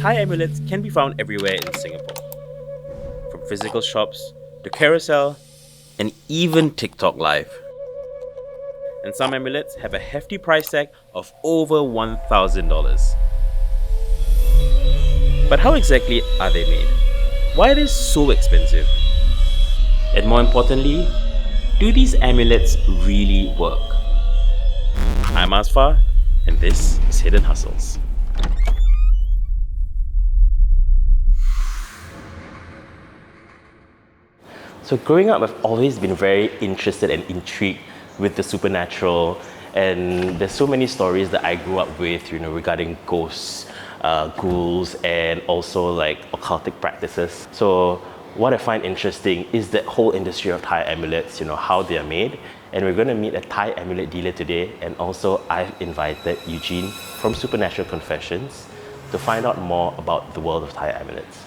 Thai amulets can be found everywhere in Singapore, from physical shops to carousel and even TikTok Live. And some amulets have a hefty price tag of over $1,000. But how exactly are they made? Why are they so expensive? And more importantly, do these amulets really work? I'm Azfar, and this is Hidden Hustles. So growing up, I've always been very interested and intrigued with the supernatural, and there's so many stories that I grew up with, regarding ghosts, ghouls, and also like occultic practices. So what I find interesting is that whole industry of Thai amulets, how they are made. And we're going to meet a Thai amulet dealer today, and also I've invited Eugene from Supernatural Confessions to find out more about the world of Thai amulets.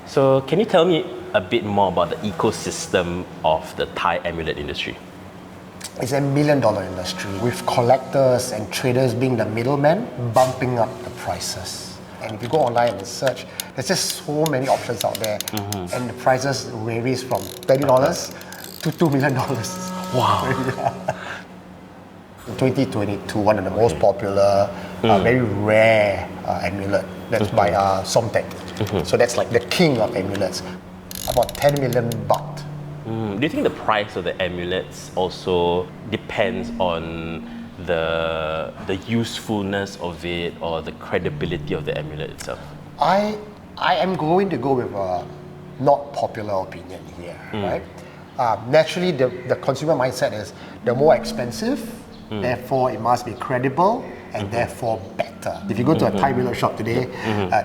So can you tell me a bit more about the ecosystem of the Thai amulet industry? It's $1 million industry, with collectors and traders being the middlemen, bumping up the prices. And if you go online and search, there's just so many options out there, and the prices varies from $30 to $2 million. Wow. In 2022, one of the most popular, very rare amulet, that's by Somtek. So that's like the king of amulets, about 10 million baht. Do you think the price of the amulets also depends on the usefulness of it or the credibility of the amulet itself? I am going to go with a not popular opinion here, right? Naturally, the consumer mindset is the more expensive, therefore it must be credible and therefore better. If you go to a Thai amulet shop today,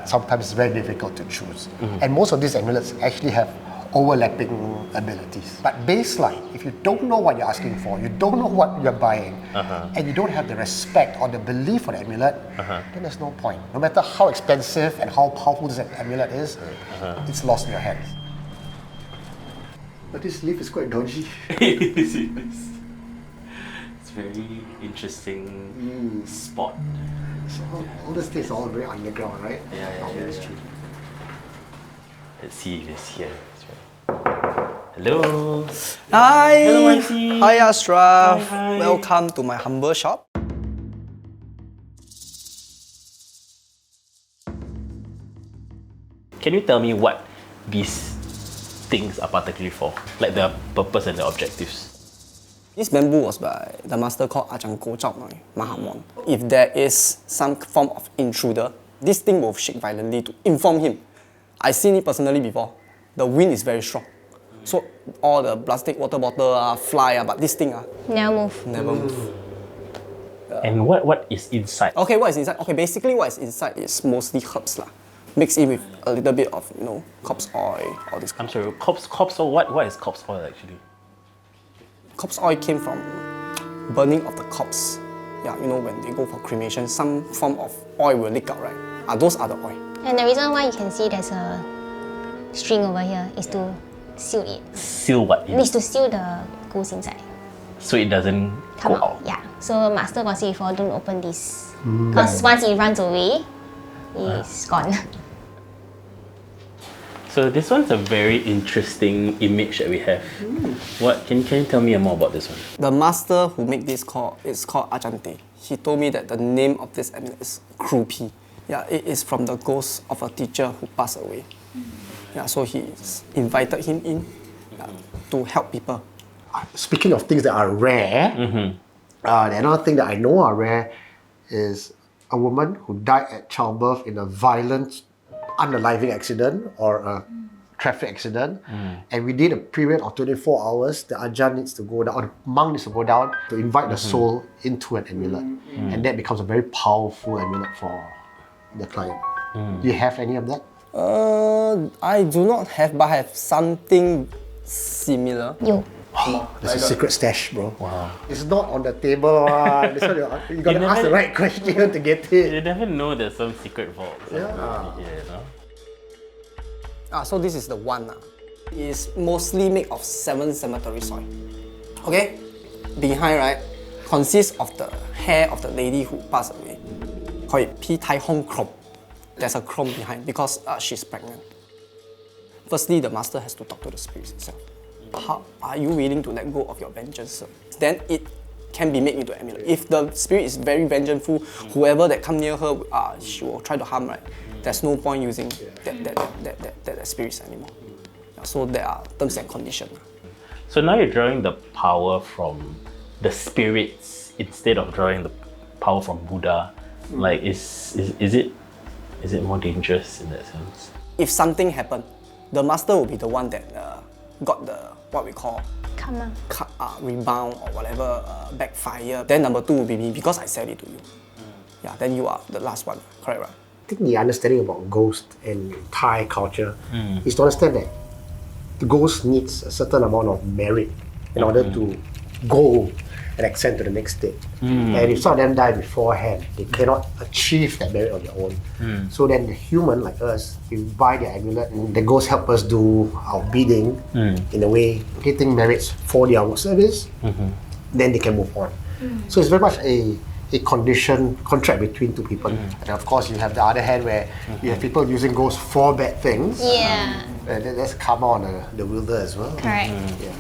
sometimes it's very difficult to choose. And most of these amulets actually have overlapping abilities. But baseline, if you don't know what you're asking for, you don't know what you're buying, and you don't have the respect or the belief for the amulet, then there's no point. No matter how expensive and how powerful this amulet is, it's lost in your hands. But this leaf is quite dodgy. It's very interesting spot. So all the states are all very underground, right? Yeah, that's true. Let's see if it's here. Hello. Hi. Hello, YC. Hi, Ashraf. Hi. Welcome to my humble shop. Can you tell me what these things are particularly for? Like the purpose and the objectives? This bamboo was by the master called Ajahn Koh Mahamon. If there is some form of intruder, this thing will shake violently to inform him. I've seen it personally before. The wind is very strong. So all the plastic water bottle fly, but this thing Never move. never move. And what is inside? Okay, what is inside? Okay, basically what is inside is mostly herbs mixed in with a little bit of corpse oil, all this. I'm sorry, corpse oil. What is corpse oil actually? Corpse oil came from burning of the corpse. Yeah, when they go for cremation, some form of oil will leak out, right? Those are the oil. And the reason why you can see there's a string over here is to seal it. Seal what? It needs to seal the ghost inside. So it doesn't Come go out. Yeah. So master got say before, don't open this. Because once it runs away, it's gone. So this one's a very interesting image that we have. What can you tell me more about this one? The master who made this is called Ajahn Koh. He told me that the name of this amulet is Krupi. Yeah, it is from the ghost of a teacher who passed away. Yeah, so he invited him in to help people. Speaking of things that are rare, another thing that I know are rare is a woman who died at childbirth in a violent unaliving accident or a traffic accident, and within a period of 24 hours, the Ajahn needs to go down, or the monk needs to go down to invite the soul into an amulet, and that becomes a very powerful amulet for the client. Do you have any of that? I do not have, but I have something similar. Yo. Oh, there's a secret stash, bro. Wow. It's not on the table. This one, you gotta ask the right question to get it. You never know there's some secret vault. So this is the one. It's mostly made of 7 cemetery soil. Okay? Behind, right? consists of the hair of the lady who passed away. Call it Pi Tai Hong Chrome. There's a chrome behind because she's pregnant. Firstly, the master has to talk to the spirits itself. How are you willing to let go of your vengeance, sir? Then it can be made into an amulet. If the spirit is very vengeful, whoever that come near her, she will try to harm, right? There's no point using that spirits anymore. So there are terms and conditions. So now you're drawing the power from the spirits instead of drawing the power from Buddha. Like, is it more dangerous in that sense? If something happened, the master will be the one that got the what we call Karma. Rebound or whatever, backfire. Then number 2 will be me because I sell it to you. Yeah, then you are the last one. Correct, right? I think the understanding about ghost in Thai culture is to understand that the ghost needs a certain amount of merit in order to go and ascend to the next state. And if some of them die beforehand, they cannot achieve that merit on their own. So then the human like us, we buy the amulet and the ghost help us do our bidding in a way, getting merits for their service, then they can move on. So it's very much a contract between two people. And of course you have the other hand where you have people using ghosts for bad things. Yeah. That's karma on the wielder as well. Correct. Yeah.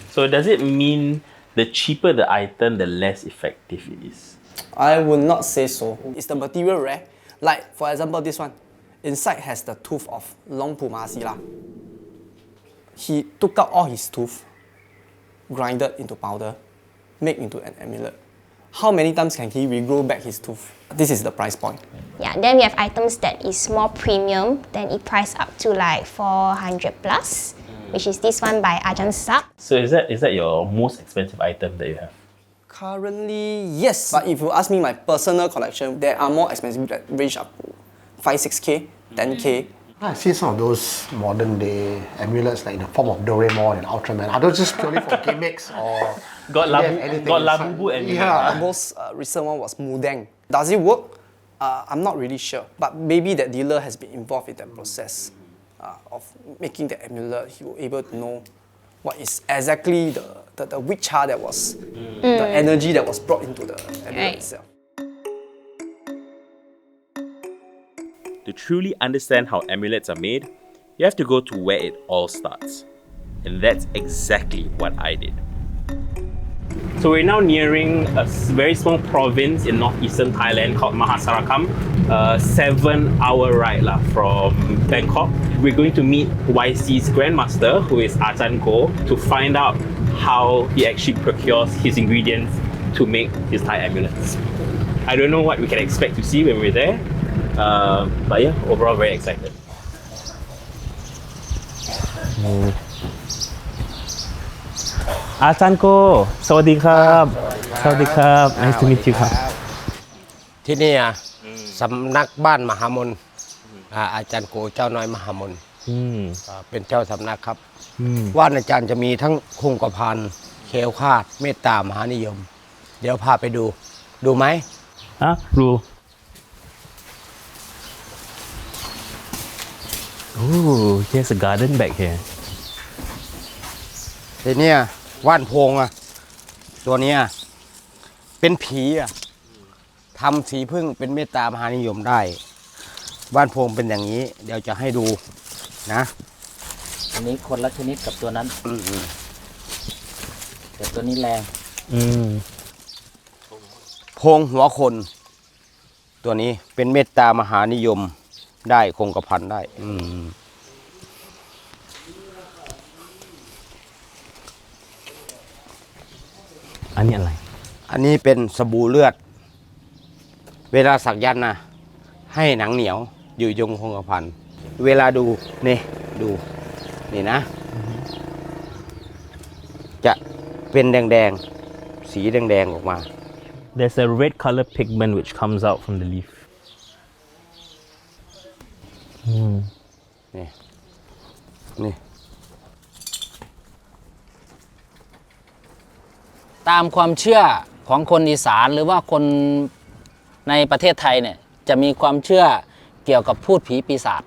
So does it mean the cheaper the item, the less effective it is? I would not say so. Is the material rare? Like, for example, this one. Inside has the tooth of Long Pumasi lah. He took out all his tooth, grinded into powder, made into an amulet. How many times can he regrow back his tooth? This is the price point. Yeah, then we have items that is more premium, then it priced up to like 400 plus, which is this one by Ajahn Koh. So is that your most expensive item that you have? Currently, yes. But if you ask me my personal collection, there are more expensive that range up to 5, 6K, 10K. I see some of those modern day amulets like in the form of Doraemon and Ultraman. Are those just purely for gimmicks or Got do they have anything Labubu inside? and Yeah. The most recent one was Mudeng. Does it work? I'm not really sure. But maybe that dealer has been involved in that process of making the amulet. He was able to know what is exactly the wicha that was, the energy that was brought into the amulet itself. To truly understand how amulets are made, you have to go to where it all starts. And that's exactly what I did. So we're now nearing a very small province in northeastern Thailand called Mahasarakam. 7-hour ride from Bangkok. We're going to meet YC's grandmaster, who is Ajahn Koh, to find out how he actually procures his ingredients to make his Thai amulets. I don't know what we can expect to see when we're there. But yeah, overall very excited. Ajahn Koh, สวัสดีครับ สวัสดีครับ Nice to meet you ครับ ที่นี่สำนักบ้านมหามนอาจารย์โกเจ้าน้อยมหามนเป็นเจ้าสำนักครับว่านอาจารย์จะมีทั้งคงกระพันเคลคาดเมตตามหานิยม เดี๋ยวพาไปดูไหมดู Oh, here's a garden back here. ทีนี้ว่านโพงตัวนี้เป็นผีทำสีพึ่งเป็นเมตตามหานิยมได้ว่านโพงเป็นอย่างนี้เดี๋ยวจะให้ดูนะอันนี้คนละชนิดกับตัวนั้นแต่ตัวนี้แรงโพงหัวคนตัวนี้เป็นเมตตามหานิยมได้คงกระพันได้อันนี้อะไร อันนี้เป็นสบู่เลือดเวลาสักยันต์นะให้หนังเหนียวอยู่ยงคงกระพันเวลาดูนี่นะจะเป็นแดงๆสีแดงๆออกมา There's a red color pigment which comes out from the leaf. นี่ ตามความเชื่อของคนอีสานหรือว่าคนในประเทศไทยเนี่ยจะมีความเชื่อเกี่ยวกับพูดผีปีศาจ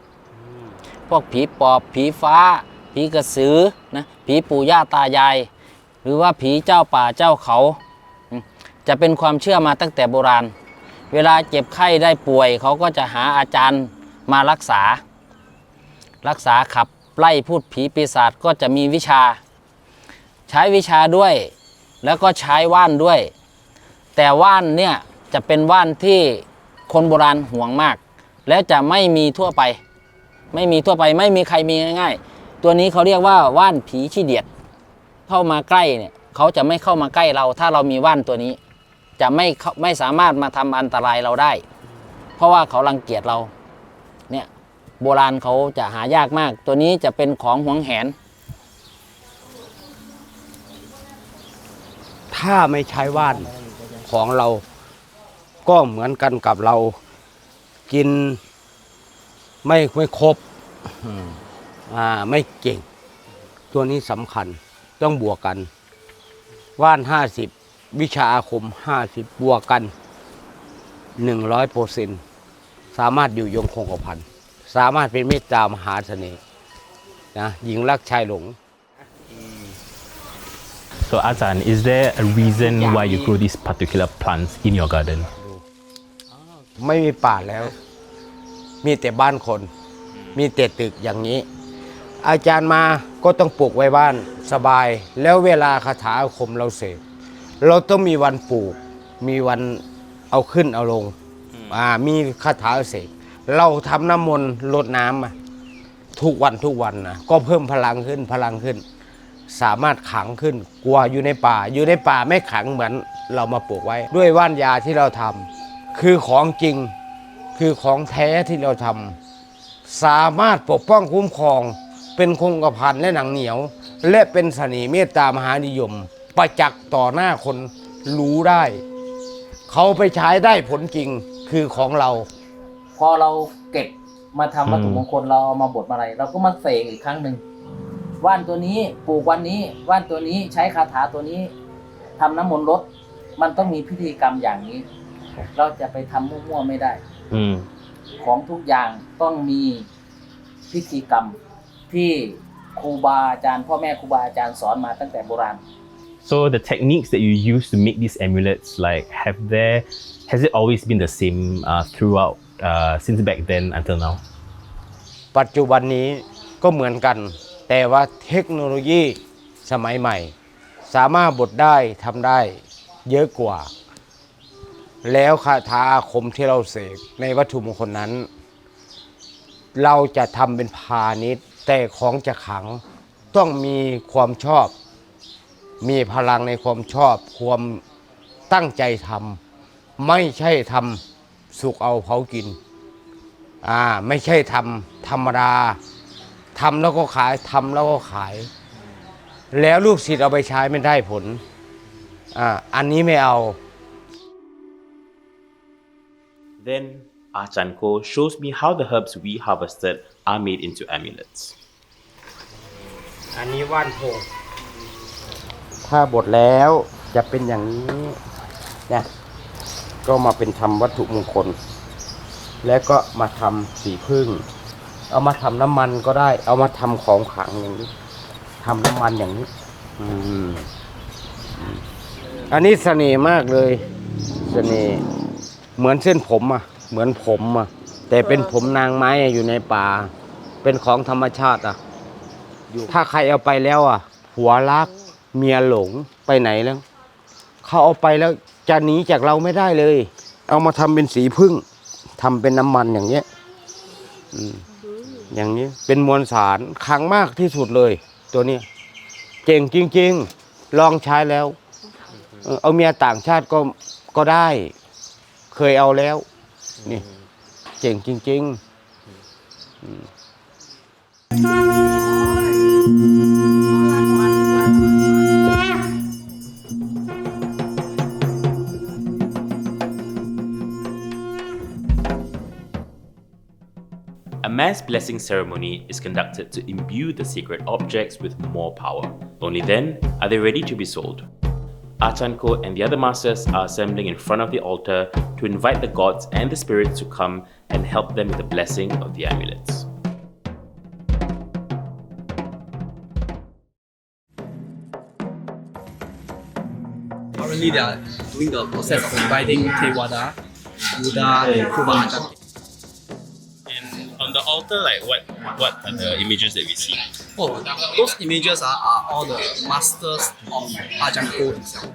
พวกผีปอบผีฟ้าผีกระสือนะผีปู่ย่าตายาย หรือว่าผีเจ้าป่าเจ้าเขาจะเป็นความเชื่อมาตั้งแต่โบราณเวลาเจ็บไข้ได้ป่วยเขาก็จะหาอาจารย์มารักษาขับไล่พูดผีปีศาจก็จะมีวิชาใช้วิชาด้วยแล้วก็ใช้ว่านด้วยแต่ว่านเนี่ยจะเป็นว่านที่คนโบราณห่วงมากและจะไม่มีทั่วไปไม่มีใครมีง่ายๆตัวนี้เขาเรียกว่าว่านผีขี้เดียดเข้ามาใกล้เนี่ยเขาจะไม่เข้ามาใกล้เราถ้าเรามีว่านตัวนี้จะไม่สามารถมาทำอันตรายเราได้เพราะว่าเขารังเกียจเราเนี่ยโบราณเขาจะหายากมากตัวนี้จะเป็นของหวงแหนถ้าไม่ใช้ว่านของเราก็เหมือนกันกับเรากินไม่ครบไม่เก่งตัวนี้สำคัญต้องบวกกันว่าน50วิชาอาคม50บวกกัน 100% สามารถอยู่ยงคงกระพันสามารถเป็นเมตตามหาเสน่ห์นะหญิงรักชายหลง So Ajahn, is there a reason why you grow these particular plants in your garden? ไม่มีป่าแล้วมีแต่บ้านคนมีแต่ตึกอย่างนี้อาจารย์มาก็ต้องปลูกไว้บ้านสบายแล้วเวลาคาถาอาคมเราเสกเราต้องมีวันปลูกมีวันเอาขึ้นเอาลงมีคาถาเสกเราทำน้ำมนต์รดน้ำทุกวันนะก็เพิ่มพลังขึ้นสามารถขังขึ้นกลัวอยู่ในป่าไม่ขังเหมือนเรามาปลูกไว้ด้วยว่านยาที่เราทำคือของจริงคือของแท้ที่เราทำสามารถปกป้องคุ้มครองเป็นคงกระพันและหนังเหนียวและเป็นเสน่ห์เมตตามหานิยมประจักษ์ต่อหน้าคนรู้ได้เขาไปใช้ได้ผลจริงคือของเราพอเราเก็บมาทำวัตถุมงคลเราเอามาบดมาอะไรเราก็มาเสกอีกครั้งหนึ่งว่านตัวนี้ปลูกวันนี้ว่านตัวนี้ใช้คาถาตัวนี้ทำน้ำมนต์รดมันต้องมีพิธีกรรมอย่างนี้เราจะไปทำมั่วๆไม่ได้ของทุกอย่างต้องมีพิธีกรรมที่ครูบาอาจารย์พ่อแม่ครูบาอาจารย์สอนมาตั้งแต่โบราณ So the techniques that you use to make these amulets, like has it always been the same throughout since back then until now? ปัจจุบันนี้ก็เหมือนกันแต่ว่าเทคโนโลยีสมัยใหม่สามารถบดได้ทำได้เยอะกว่าแล้วคาถาอาคมที่เราเสกในวัตถุมงคลนั้นเราจะทำเป็นพาณิชย์แต่ของจะขังต้องมีความชอบมีพลังในความชอบความตั้งใจทำไม่ใช่ทำสุกเอาเผากินไม่ใช่ทำธรรมดาทำแล้วก็ขายแล้วลูกศิษย์เอาไปใช้ไม่ได้ผลอันนี้ไม่เอา Then Ajahn Koh shows me how the herbs we harvested are made into amulets. อันนี้ว่านโพงถ้าบดแล้วจะเป็นอย่างนี้นะก็มาเป็นทำวัตถุมงคลแล้วก็มาทำสีผึ้งเอามาทำน้ำมันก็ได้เอามาทำของขลังอย่างนี้ทำน้ำมันอย่างนี้อันนี้เสน่ห์มากเลยเสน่ห์เหมือนเส้นผมเหมือนผมแต่เป็นผมนางไม้อยู่ในป่าเป็นของธรรมชาติถ้าใครเอาไปแล้วผัวรักเมียหลงไปไหนแล้วเขาเอาไปแล้วจะหนีจากเราไม่ได้เลยเอามาทำเป็นสีผึ้งทำเป็นน้ำมันอย่างเงี้ยอย่างนี้เป็นมวลสารขลังมากที่สุดเลยตัวนี้เก่งจริงๆลองใช้แล้วเอาเมียต่างชาติก็ได้เคยเอาแล้วนี่เจ๋งจริงๆA mass blessing ceremony is conducted to imbue the sacred objects with more power. Only then are they ready to be sold. Ajahn Koh and the other masters are assembling in front of the altar to invite the gods and the spirits to come and help them with the blessing of the amulets. Currently, they are doing the process of dividing Tewada, Buddha, and Kuba Ajahn. And on the altar, like what are the images that we see? Oh, those images are all the masters of Ajahn Koh himself.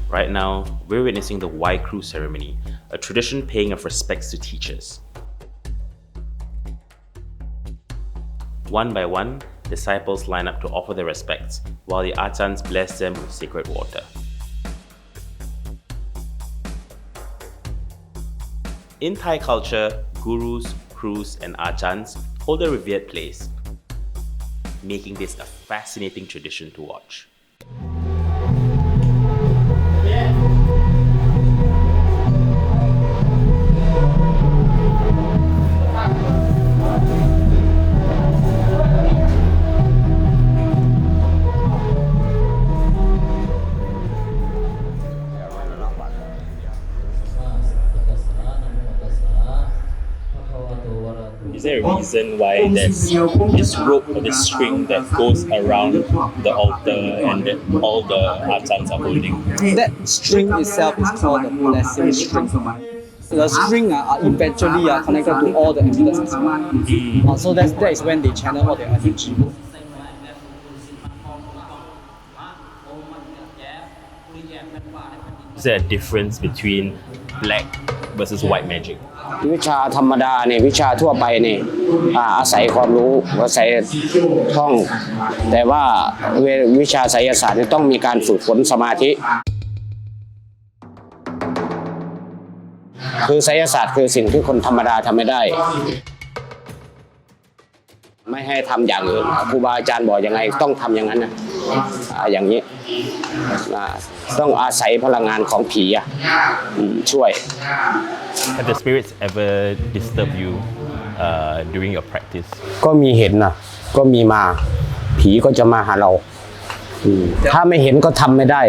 Right now, we're witnessing the Y Crew ceremony, a tradition paying of respects to teachers. One by one, disciples line up to offer their respects, while the Ajahns bless them with sacred water. In Thai culture, gurus, crews, and Ajahns hold a revered place, making this a fascinating tradition to watch. Is there a reason why there's this rope or this string that goes around the altar and that all the Ajahns are holding? That string itself is called the blessing string. The string are eventually connected to all the amulets as well. So that is when they channel all their energy. Is there a difference between black versus white magic? วิชาธรรมดาเนี่ยวิชาทั่วไปเนี่ยอาศัยความรู้อาศัยท่องแต่ว่าวิชาไสยศาสตร์เนี่ยต้องมีการฝึกฝนสมาธิคือไสยศาสตร์คือสิ่งที่คนธรรมดาทำไม่ได้ไม่ให้ทำอย่างอื่นครูบาอาจารย์บอกยังไงต้องทำอย่างนั้นนะอย่างนี้ต้องอาศัยพลังงานของผีช่วย Have the spirits ever disturbed you during your practice? ก็มีเห็นนะก็มีมาผีก็จะมาหาเราถ้าไม่เห็นก็ทำไม่ได้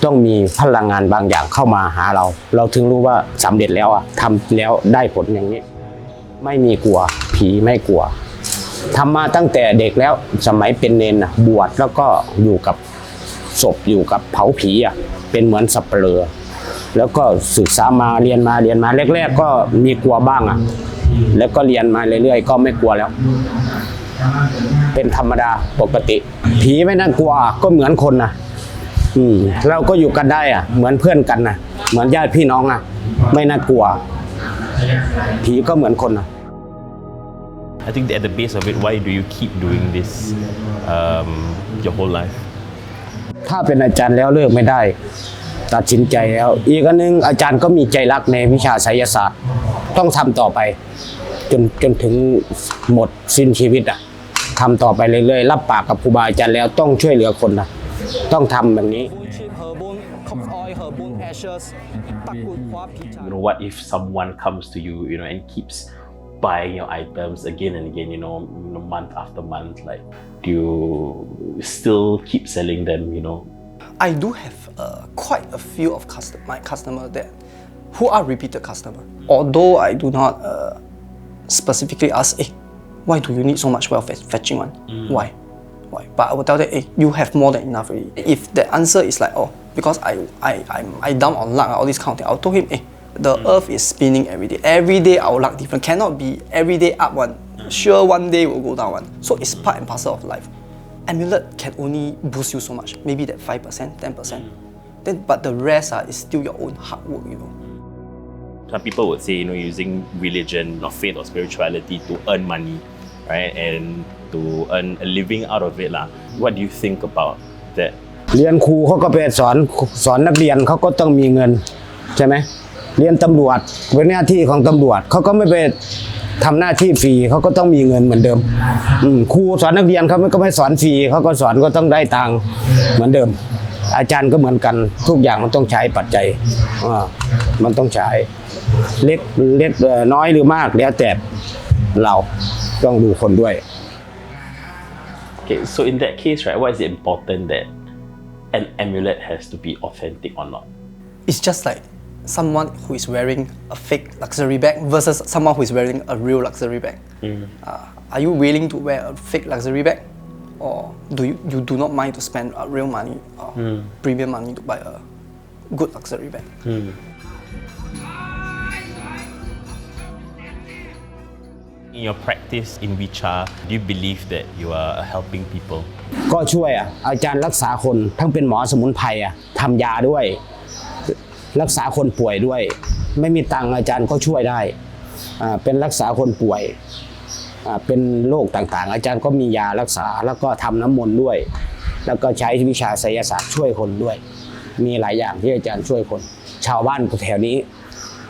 ต้องมีพลังงานบางอย่างเข้ามาหาเราเราถึงรู้ว่าสำเร็จแล้วทำแล้วได้ผลอย่างนี้ไม่มีกลัวผีไม่กลัวทำมาตั้งแต่เด็กแล้วสมัยเป็นเนนบวชแล้วก็อยู่กับศพอยู่กับเผาผีเป็นเหมือนสับเปลือแล้วก็ศึกษามาเรียนมาแรกๆก็มีกลัวบ้างแล้วก็เรียนมาเรื่อยๆก็ไม่กลัวแล้วเป็นธรรมดาปกติผีไม่น่ากลัวก็เหมือนคนเราก็อยู่กันได้เหมือนเพื่อนกันเหมือนญาติพี่น้องไม่น่ากลัวผีก็เหมือนคนI think at the base of it, why do you keep doing this your whole life? ถ้าเป็นอาจารย์แล้วเลิกไม่ได้ตัดสินใจแล้วอีกอันนึงอาจารย์ก็มีใจรักในวิชาไสยศาสตร์ต้องทำต่อไปจนถึงหมดสิ้นชีวิตทำต่อไปเรื่อยๆรับปากกับครูบาอาจารย์แล้วต้องช่วยเหลือคนต้องทำแบบนี้ You know, what if someone comes to you, and keeps buying your items again and again, month after month, like, do you still keep selling them, I do have quite a few of my customers that who are repeated customers. Although I do not specifically ask, why do you need so much wealth fetching one? Why? But I will tell them, you have more than enough already. If the answer is like, because I down on luck, all this kind of thing, I'll tell him, the earth is spinning every day. Every day our luck different. Cannot be every day up one. Sure, one day will go down one. So it's part and parcel of life. Amulet can only boost you so much. Maybe that 5%, 10%. But the rest is still your own hard work, Some people would say, using religion or faith or spirituality to earn money, right? And to earn a living out of it. What do you think about that? เรียนครูเขาก็ไปสอนนักเรียนเขาก็ต้องมีเงินใช่ไหมเรียนตำรวจเป็นหน้าที่ของตำรวจเขาก็ไม่ไปทำหน้าที่ฟรีเขาก็ต้องมีเงินเหมือนเดิมครูสอนนักเรียนเขาก็ไม่สอนฟรีเขาก็สอนก็ต้องได้ตังค์เหมือนเดิมอาจารย์ก็เหมือนกันทุกอย่างมันต้องใช้ปัจจัยมันต้องใช้เล็กน้อยหรือมากแล้วแต่เราต้องดูคนด้วย Okay, so in that case, right, why is it important that an amulet has to be authentic or not? It's just like someone who is wearing a fake luxury bag versus someone who is wearing a real luxury bag. Are you willing to wear a fake luxury bag, or you do not mind to spend real money, premium money to buy a good luxury bag? In your practice in Vicha, do you believe that you are helping people? ก็ช่วยอาจารย์รักษาคนทั้งเป็นหมอสมุนไพรทำยาด้วยรักษาคนป่วยด้วยไม่มีตังค์อาจารย์ก็ช่วยได้เป็นรักษาคนป่วยเป็นโรคต่างๆอาจารย์ก็มียารักษาแล้วก็ทำน้ำมนต์ด้วยแล้วก็ใช้วิชาไสยศาสตร์ช่วยคนด้วยมีหลายอย่างที่อาจารย์ช่วยคนชาวบ้านแถวนี้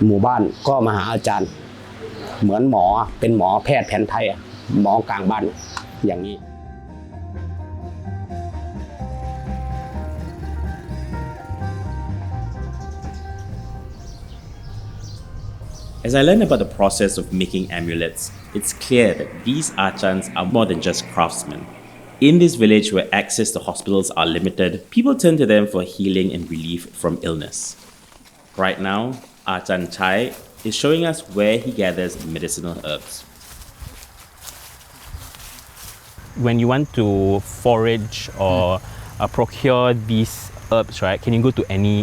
หมู่บ้านก็มาหาอาจารย์เหมือนหมอเป็นหมอแพทย์แผนไทยหมอกลางบ้านอย่างนี้ As I learned about the process of making amulets, it's clear that these Ajahns are more than just craftsmen. In this village where access to hospitals are limited, people turn to them for healing and relief from illness. Right now, Ajahn Chai is showing us where he gathers medicinal herbs. When you want to forage or procure these herbs, right? Can you go to any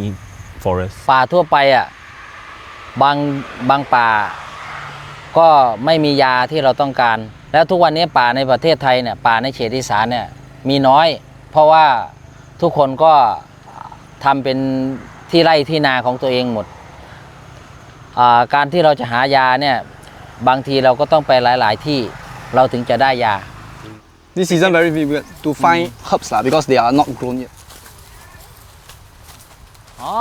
forest? ป่าทั่วไปบางป่าก็ไม่มียาที่เราต้องการแล้วทุกวันนี้ป่าในประเทศไทยเนี่ยป่าในเขตอีสานเนี่ยมีน้อยเพราะว่าทุกคนก็ทำเป็นที่ไร่ที่นาของตัวเองหมดการที่เราจะหายาเนี่ยบางทีเราก็ต้องไปหลายๆที่เราถึงจะได้ยา This season very difficult to find herbs because they are not grown yet. อ๋อ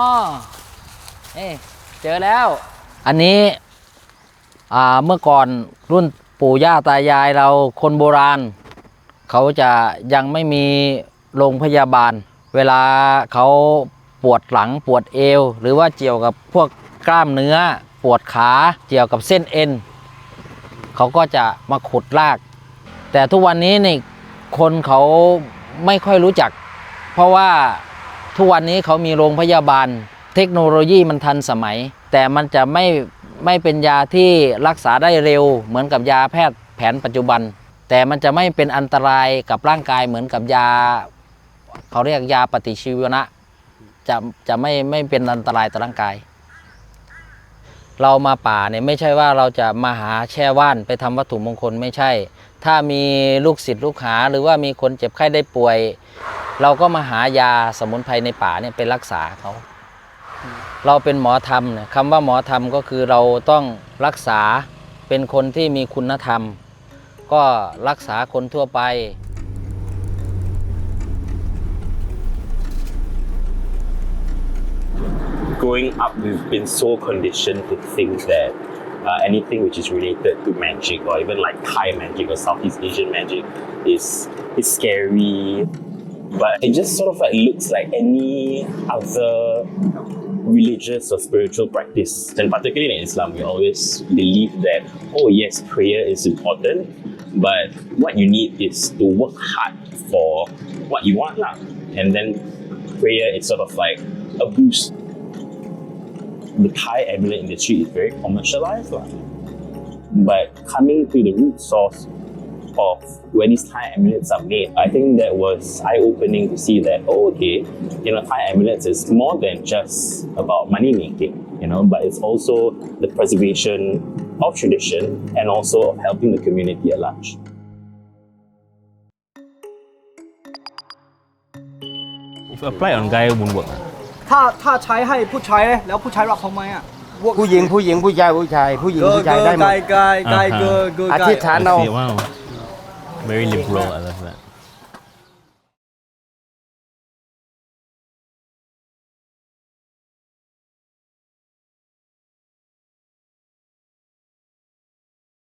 เจอแล้วอันนี้เมื่อก่อนรุ่นปู่ย่าตายายเราคนโบราณเขาจะยังไม่มีโรงพยาบาลเวลาเขาปวดหลังปวดเอวหรือว่าเกี่ยวกับพวกกล้ามเนื้อปวดขาเกี่ยวกับเส้นเอ็นเขาก็จะมาขุดรากแต่ทุกวันนี้นี่คนเขาไม่ค่อยรู้จักเพราะว่าทุกวันนี้เขามีโรงพยาบาลเทคโนโลยีมันทันสมัยแต่มันจะไม่เป็นยาที่รักษาได้เร็วเหมือนกับยาแพทย์แผนปัจจุบันแต่มันจะไม่เป็นอันตรายกับร่างกายเหมือนกับยาเขาเรียกยาปฏิชีวนะจะไม่เป็นอันตรายต่อร่างกายเรามาป่าเนี่ยไม่ใช่ว่าเราจะมาหาแช่ว่านไปทำวัตถุมงคลไม่ใช่ถ้ามีลูกศิษย์ลูกหาหรือว่ามีคนเจ็บไข้ได้ป่วยเราก็มาหายาสมุนไพรในป่าเนี่ยไปรักษาเขาเราเป็นหมอธรรมเนี่ยคำว่าหมอธรรมก็คือเราต้องรักษาเป็นคนที่มีคุณธรรมก็รักษาคนทั่วไป Growing up, we've been so conditioned to think that anything which is related to magic or even like Thai magic or Southeast Asian magic is scary. But it just sort of like looks like any other religious or spiritual practice. And particularly in Islam, we always believe that, oh yes, prayer is important, but what you need is to work hard for what you want lah. And then prayer is sort of like a boost. The Thai amulet industry is very commercialized lah. But coming to the root source of where these Thai amulets are made, I think that was eye-opening to see that, oh, okay, Thai amulets is more than just about money making, but it's also the preservation of tradition and also of helping the community at large. If you apply on guy, it won't work. ถ้าใช้ให้ผู้ใช้แล้วผู้ใช้รักเขาไหมผู้หญิงผู้ชายผู้ชายได้หมด กาย อธิษฐานเอา Wow. Very liberal, I love that.